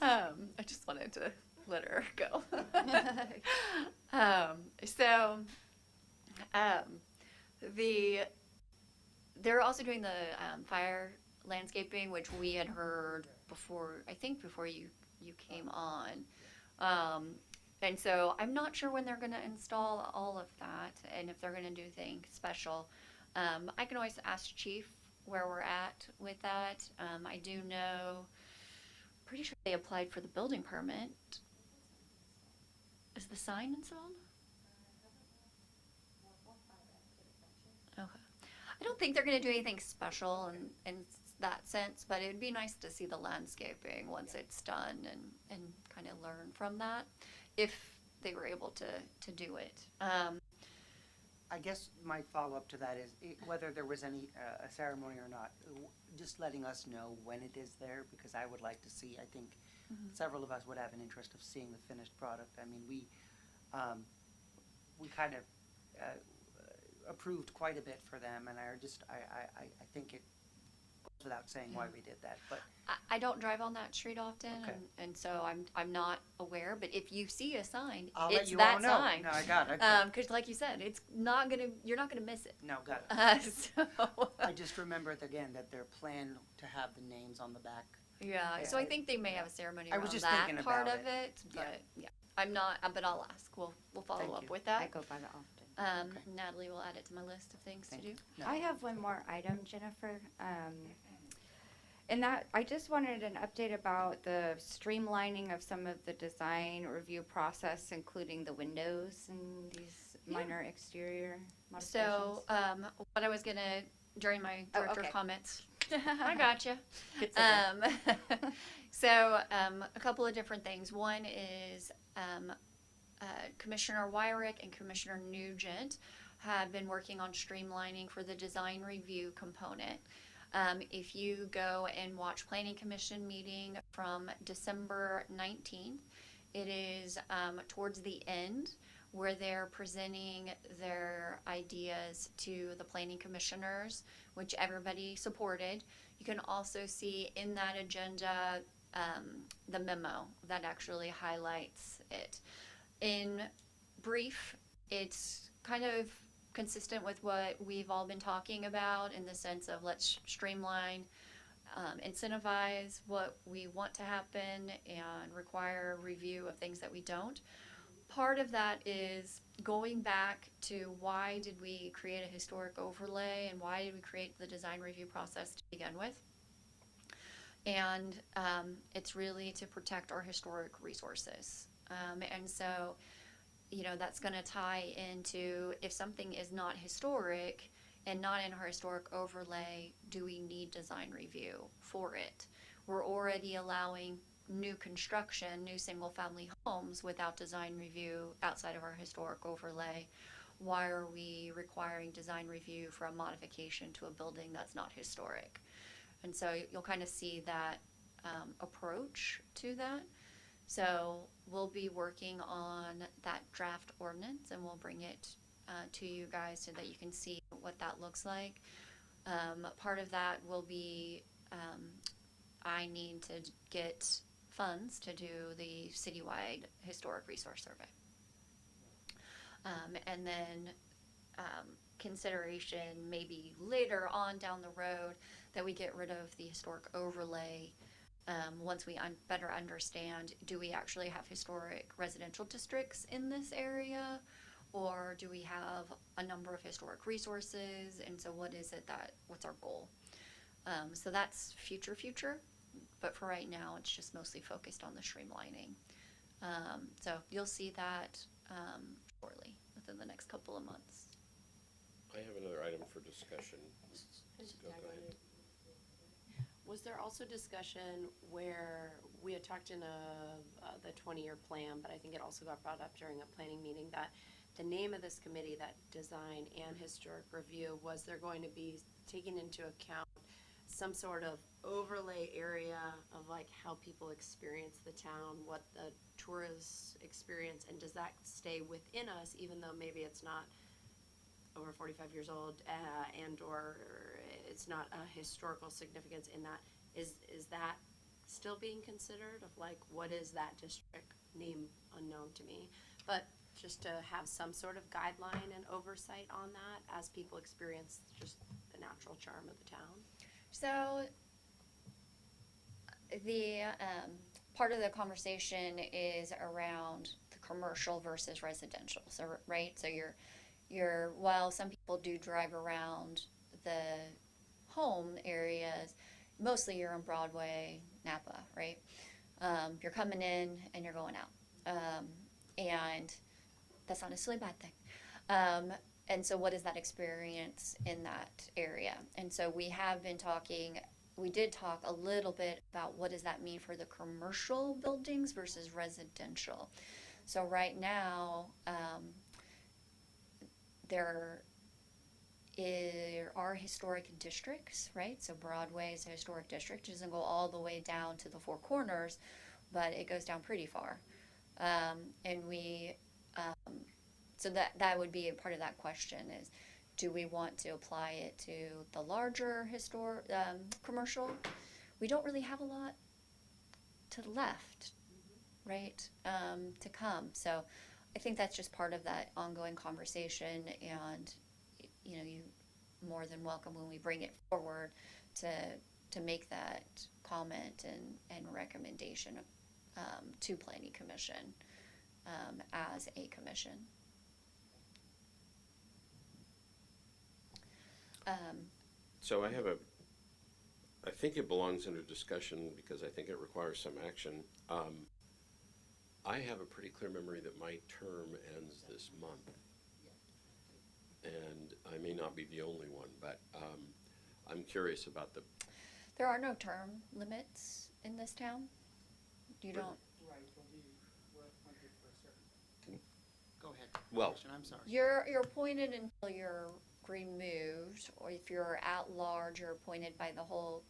I just wanted to let her go. They're also doing the fire landscaping, which we had heard before, I think before you came on. And so I'm not sure when they're going to install all of that and if they're going to do things special. I can always ask Chief where we're at with that. I do know, pretty sure they applied for the building permit. Is the sign installed? Okay. I don't think they're going to do anything special, and that sense, but it'd be nice to see the landscaping once it's done and kind of learn from that if they were able to do it. I guess my follow-up to that is whether there was any a ceremony or not, just letting us know when it is there, because I would like to see, I think several of us would have an interest of seeing the finished product. I mean, we kind of approved quite a bit for them, and I think it goes without saying why we did that, but I don't drive on that street often, Okay. and so I'm not aware. But if you see a sign, I'll let it's you that all know. sign. No, I got it. Because, like you said, you're not gonna miss it. No, got it. So I just remembered again that their plan to have the names on the back. yeah. So I think they may have a ceremony I around was just that thinking part about of it. it, but yeah, I'm not. But I'll ask. We'll follow Thank up you. with I that. go by that often. Okay. Natalie will add it to my list of things Thank to do. No. I have one more item, Jennifer. And that, I just wanted an update about the streamlining of some of the design review process, including the windows and these minor exterior modifications. So, what I was gonna, during my Oh, director okay. comments, I gotcha. Good segue. So, a couple of different things. One is, Commissioner Wyrick and Commissioner Nugent have been working on streamlining for the design review component. If you go and watch Planning Commission meeting from December 19th, it is towards the end where they're presenting their ideas to the planning commissioners, which everybody supported. You can also see in that agenda the memo that actually highlights it. In brief, it's kind of consistent with what we've all been talking about in the sense of let's streamline, incentivize what we want to happen, and require review of things that we don't. Part of that is going back to why did we create a historic overlay and why did we create the design review process to begin with. And it's really to protect our historic resources. And so, you know, that's going to tie into if something is not historic and not in our historic overlay, do we need design review for it? We're already allowing new construction, new single-family homes without design review outside of our historic overlay. Why are we requiring design review for a modification to a building that's not historic? And so you'll kind of see that approach to that. So we'll be working on that draft ordinance and we'll bring it to you guys so that you can see what that looks like. Part of that will be I need to get funds to do the citywide historic resource survey. And then consideration maybe later on down the road that we get rid of the historic overlay once we better understand, do we actually have historic residential districts in this area, or do we have a number of historic resources, and so what is it what's our goal? So that's future, but for right now it's just mostly focused on the streamlining. So you'll see that shortly, within the next couple of months. I have another item for discussion. Go ahead. Was there also discussion where we had talked in the 20-year plan, but I think it also got brought up during a planning meeting, that the name of this committee, that design and historic review, was there going to be taking into account some sort of overlay area of like how people experience the town, what the tourists experience, and does that stay within us even though maybe it's not over 45 years old and or it's not a historical significance in that? Is that still being considered, of like what is that district, name unknown to me, but just to have some sort of guideline and oversight on that as people experience just the natural charm of the town? So the part of the conversation is around the commercial versus residential. So right, so while some people do drive around the home areas, mostly you're on Broadway, Napa, right? You're coming in and you're going out, and that's not necessarily a bad thing. And so what is that experience in that area? And so we have been talking we did talk a little bit about what does that mean for the commercial buildings versus residential. So right now, there are historic districts, right? So Broadway is a historic district. It doesn't go all the way down to the Four Corners, but it goes down pretty far. And we, so that would be a part of that question is, do we want to apply it to the larger commercial? We don't really have a lot to the left, right, to come. So I think that's just part of that ongoing conversation, and you know, you more than welcome when we bring it forward to make that comment and recommendation to Planning Commission as a commission. So I think it belongs under discussion because I think it requires some action. I have a pretty clear memory that my term ends this month. And I may not be the only one, but I'm curious about There are no term limits in this town. You don't. Right, we're appointed for a certain. Go ahead. Well- Christian, I'm sorry. You're appointed until you're removed, or if you're at large, you're appointed by the whole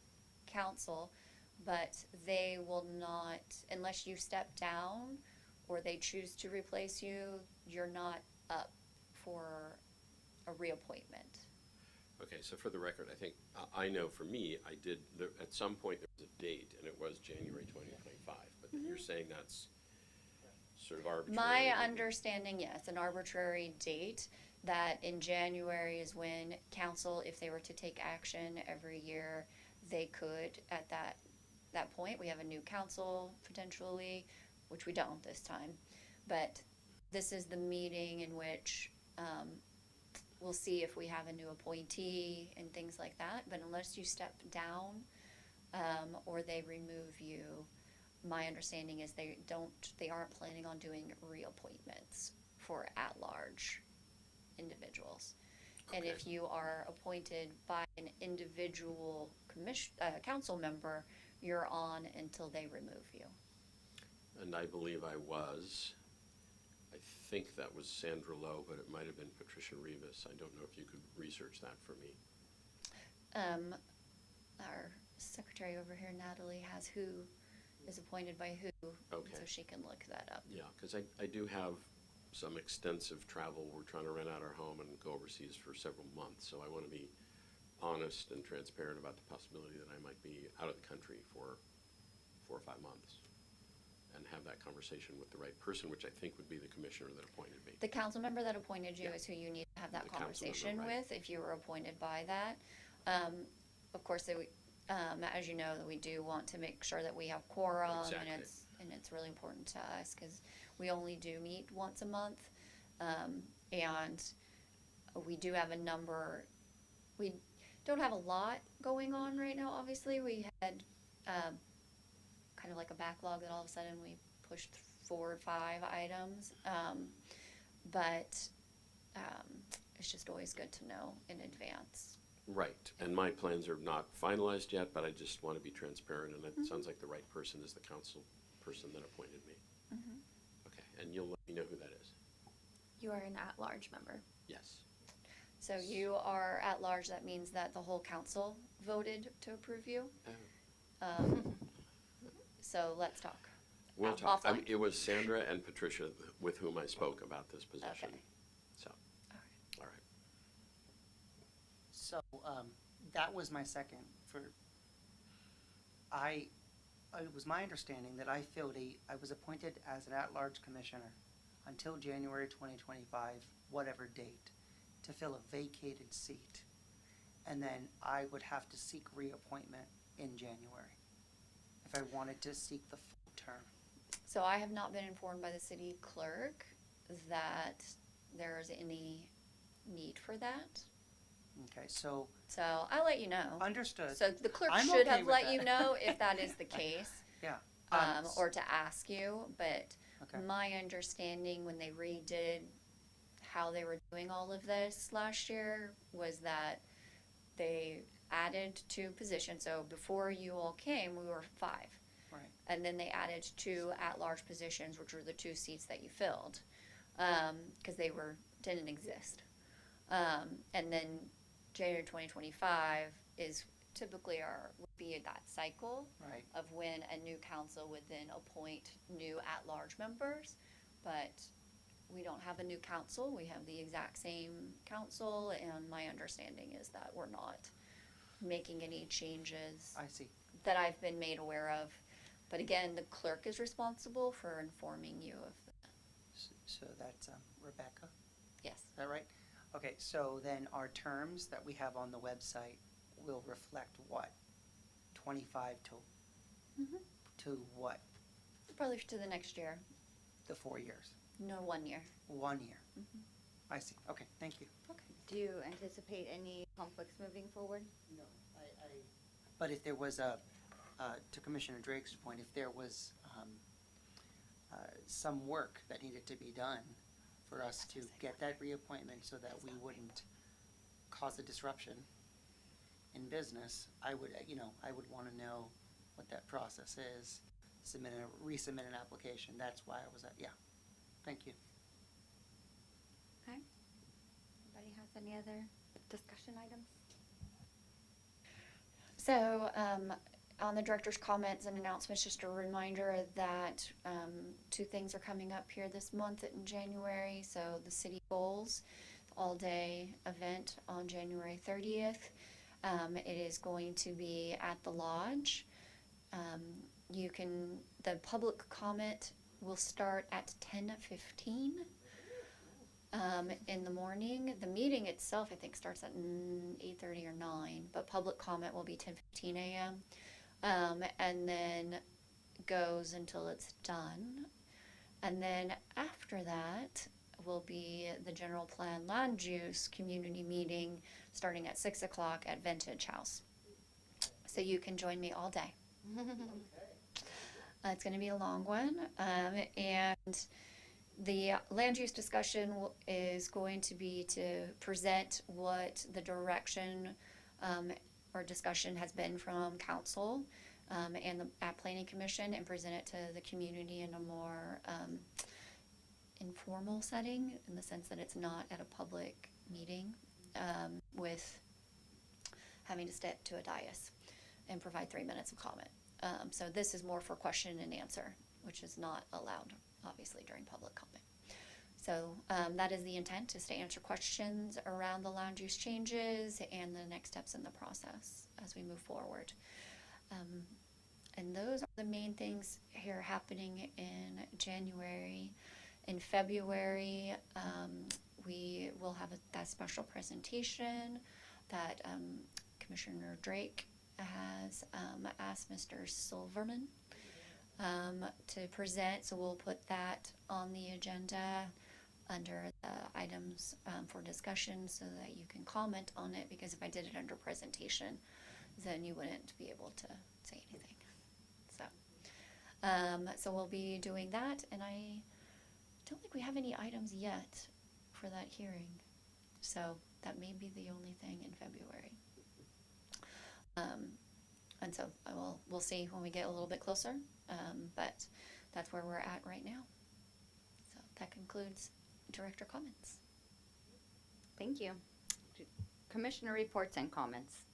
council, but they will not, unless you step down or they choose to replace you, you're not up for a reappointment. Okay, so for the record, I think, I know for me, at some point there was a date, and it was January 2025, but you're saying that's sort of arbitrary? My understanding, yes, an arbitrary date, that in January is when council, if they were to take action every year, they could, at that point, we have a new council potentially, which we don't this time, but this is the meeting in which we'll see if we have a new appointee and things like that, but unless you step down or they remove you, my understanding is they aren't planning on doing reappointments for at-large individuals. And if you are appointed by an individual council member, you're on until they remove you. And I believe I was. I think that was Sandra Lowe, but it might have been Patricia Rivas. I don't know if you could research that for me. Our secretary over here, Natalie, has who is appointed by who, Okay. so she can look that up. Yeah, because I do have some extensive travel. We're trying to rent out our home and go overseas for several months, so I want to be honest and transparent about the possibility that I might be out of the country for 4 or 5 months and have that conversation with the right person, which I think would be the commissioner that appointed me. The council member that appointed you Yeah. is who you need to have that The council conversation member, right. with if you were appointed by that. Of course, as you know, that we do want to make sure that we have quorum, Exactly. and it's really important to us because we only do meet once a month, and we do have a number. We don't have a lot going on right now. Obviously, we had kind of like a backlog that all of a sudden we pushed 4 or 5 items, but it's just always good to know in advance. Right, and my plans are not finalized yet, but I just want to be transparent, and it sounds like the right person is the council person that appointed me. Okay, and you'll let me know who that is? You are an at-large member. Yes. So you are at large, that means that the whole council voted to approve you? So let's talk. We'll talk. Offline. It was Sandra and Patricia with whom I spoke about this position. Okay. So, all right. So, that was my second it was my understanding that I was appointed as an at-large commissioner until January 2025, whatever date, to fill a vacated seat. And then I would have to seek reappointment in January if I wanted to seek the full term. So I have not been informed by the city clerk that there is any need for that. Okay, so So I'll let you know. understood. So the clerk I'm should okay have with let that. you know if that is the case. Yeah. Or to ask you, but Okay. my understanding when they redid how they were doing all of this last year was that they added 2 positions. So before you all came, we were 5. Right. And then they added 2 at-large positions, which were the 2 seats that you filled, because they didn't exist. And then January 2025 is typically would be that cycle Right. of when a new council would then appoint new at-large members. But we don't have a new council. We have the exact same council, and my understanding is that we're not making any changes I see. that I've been made aware of. But again, the clerk is responsible for informing you of that. So that's Rebecca, Yes. is that right? Okay, so then our terms that we have on the website will reflect what? 25 to what? Probably to the next year. The 4 years? No, 1 year. 1 year? Mhm. I see, okay, thank you. Do you anticipate any conflicts moving forward? No, But if there was to Commissioner Drake's point, if there was some work that needed to be done for us to get that reappointment so that we wouldn't cause a disruption in business, I would want to know what that process is, resubmit an application. That's why I was thank you. Okay. Anybody has any other discussion items? So, on the director's comments and announcements, just a reminder that 2 things are coming up here this month in January. So the City Goals all-day event on January 30th. It is going to be at the Lodge. The public comment will start at 10:15 in the morning. The meeting itself, I think, starts at 8:30 or 9, but public comment will be 10:15 a.m. And then goes until it's done. And then after that will be the general plan land use community meeting starting at 6 o'clock at Vintage House. So you can join me all day. It's going to be a long one. And the land use discussion is going to be to present what the direction or discussion has been from council and the planning commission, and present it to the community in a more informal setting, in the sense that it's not at a public meeting with having to step to a dais and provide 3 minutes of comment. So this is more for question and answer, which is not allowed, obviously, during public comment. So that is the intent, is to answer questions around the land use changes and the next steps in the process as we move forward. And those are the main things here happening in January. In February, we will have that special presentation that Commissioner Drake has asked Mr. Silverman to present. So we'll put that on the agenda under the items for discussion so that you can comment on it, because if I did it under presentation, then you wouldn't be able to say anything. So we'll be doing that, and I don't think we have any items yet for that hearing. So that may be the only thing in February. And so we'll see when we get a little bit closer, but that's where we're at right now. So that concludes director comments. Thank you. Commissioner reports and comments.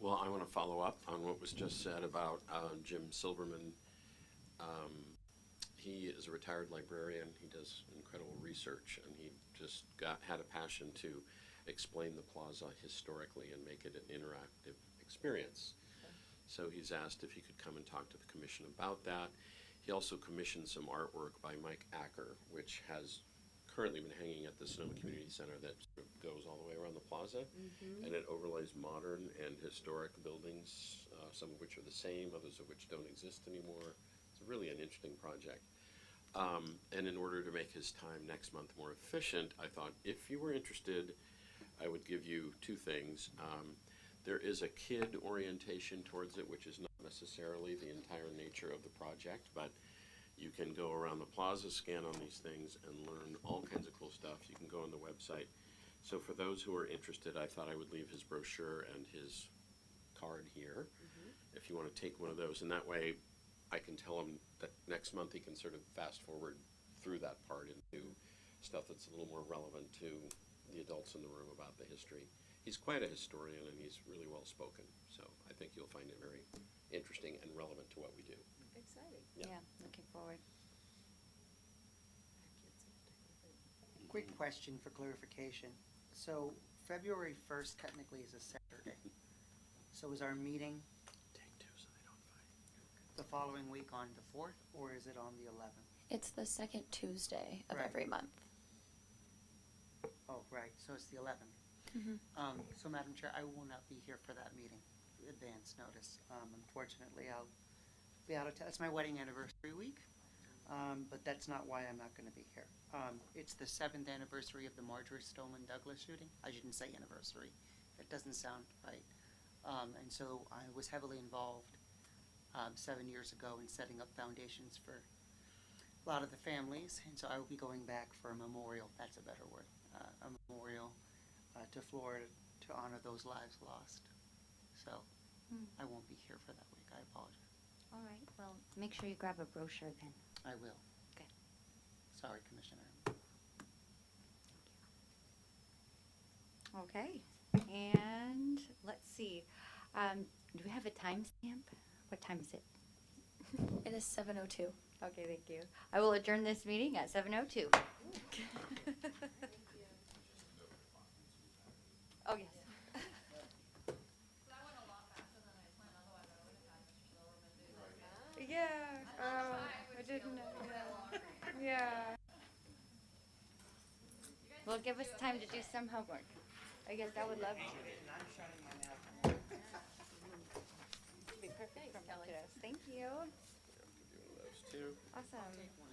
Well, I want to follow up on what was just said about Jim Silverman. He is a retired librarian. He does incredible research, and he just had a passion to explain the plaza historically and make it an interactive experience. So he's asked if he could come and talk to the commission about that. He also commissioned some artwork by Mike Acker, which has currently been hanging at the Sonoma Community Center, that sort of goes all the way around the plaza, and it overlays modern and historic buildings, some of which are the same, others of which don't exist anymore. It's really an interesting project. And in order to make his time next month more efficient, I thought if you were interested, I would give you 2 things. There is a kid orientation towards it, which is not necessarily the entire nature of the project, but you can go around the plaza, scan on these things, and learn all kinds of cool stuff. You can go on the website, So for those who are interested, I thought I would leave his brochure and his card here, if you want to take one of those. And that way, I can tell him that next month he can sort of fast forward through that part into stuff that's a little more relevant to the adults in the room about the history. He's quite a historian and he's really well spoken, so I think you'll find it very interesting and relevant to what we do. Exciting. Yeah, looking forward. Quick question for clarification. So February 1st technically is a Saturday. So is our meeting Take two so they don't fight. the following week on the 4th, or is it on the 11th? It's the second Tuesday of Right. every month. Oh, right, so it's the 11th. So Madam Chair, I will not be here for that meeting, advance notice. Unfortunately, I'll be out of town. It's my wedding anniversary week, but that's not why I'm not gonna be here. It's the 7th anniversary of the Marjorie Stoneman Douglas shooting. I shouldn't say anniversary. That doesn't sound right. And so I was heavily involved 7 years ago in setting up foundations for a lot of the families, and so I will be going back for a memorial, that's a better word, a memorial to Florida to honor those lives lost. So I won't be here for that week, I apologize. All right, well, make sure you grab a brochure then. I will. Okay. Sorry, Commissioner. Okay, and let's see. Do we have a timestamp? What time is it? It is 7:02. Okay, thank you. I will adjourn this meeting at 7:02. Oh, yes. Yeah, I didn't know, yeah. Well, give us time to do some homework. I guess I would love to. Be perfect from us. Thank you. I'll give you one of those too. Awesome.